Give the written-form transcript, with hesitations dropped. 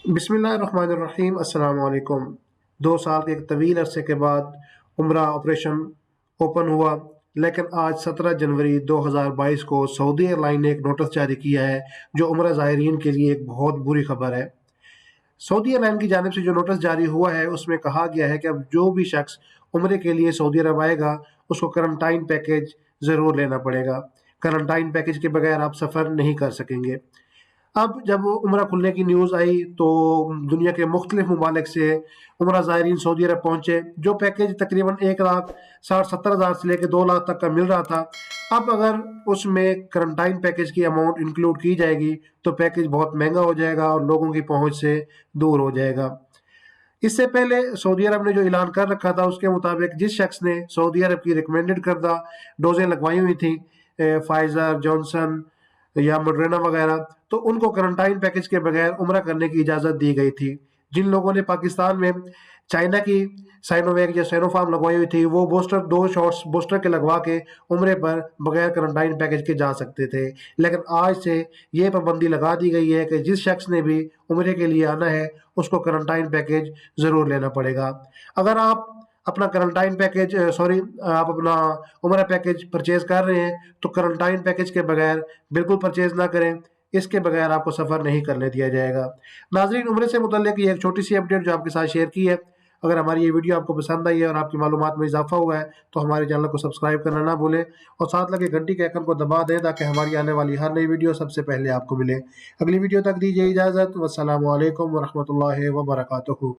बिस्मिल्लाहिर्रहमानिर्रहीम। अस्सलाम वालेकुम। 2 साल के एक तवील अरसे के बाद उम्रा ऑपरेशन ओपन हुआ, लेकिन आज 17 जनवरी 2022 को सऊदी एयरलाइन ने एक नोटिस जारी किया है जो उम्रा ज़ायरीन के लिए एक बहुत बुरी खबर है। सऊदी एयरलाइन की जानिब से जो नोटिस जारी हुआ है उसमें कहा गया है कि अब जो भी शख्स उम्रे के लिए सऊदी अरब आएगा उसको करंटाइन पैकेज ज़रूर लेना पड़ेगा। करंटाइन पैकेज के बगैर आप सफ़र नहीं कर सकेंगे। अब जब उम्रा खुलने की न्यूज़ आई तो दुनिया के मुख्तलिफ ममालिक से उम्रा ज़ायरीन सऊदी अरब पहुँचे। जो पैकेज तकरीबन 1,60,70,000 से लेकर 2 लाख तक का मिल रहा था, अब अगर उसमें करंटाइन पैकेज की अमाउंट इंक्लूड की जाएगी तो पैकेज बहुत महंगा हो जाएगा और लोगों की पहुँच से दूर हो जाएगा। इससे पहले सऊदी अरब ने जो ऐलान कर रखा था उसके मुताबिक जिस शख्स ने सऊदी अरब की रिकमेंडेड करदा डोजें लगवाई हुई थी, फाइजर, जॉनसन या मॉडर्ना वगैरह, तो उनको करंटाइन पैकेज के बगैर उम्रा करने की इजाज़त दी गई थी। जिन लोगों ने पाकिस्तान में चाइना की साइनोवैक या साइनोफार्म लगवाई हुई थी वो बूस्टर 2 शॉट्स बूस्टर के लगवा के उम्रे पर बगैर करंटाइन पैकेज के जा सकते थे। लेकिन आज से ये पाबंदी लगा दी गई है कि जिस शख्स ने भी उम्रे के लिए आना है उसको करंटाइन पैकेज ज़रूर लेना पड़ेगा। अगर आप अपना करंटाइन पैकेज आप अपना उम्रा पैकेज परचेज कर रहे हैं तो करंटाइन पैकेज के बगैर बिल्कुल परचेज ना करें, इसके बगैर आपको सफ़र नहीं करने दिया जाएगा। नाज़रीन, उम्रे से मुतल्लिक़ ये एक छोटी सी अपडेट जो आपके साथ शेयर की है। अगर हमारी ये वीडियो आपको पसंद आई है और आपकी मालूमात में इजाफा हुआ है तो हमारे चैनल को सब्सक्राइब करना ना भूलें और साथ लगे घंटी के आइकन को दबा दें ताकि हमारी आने वाली हर नई वीडियो सबसे पहले आपको मिले। अगली वीडियो तक दीजिए इजाज़त। वस्सलामु अलैकुम वरहमतुल्लाहि वबरकातुहू।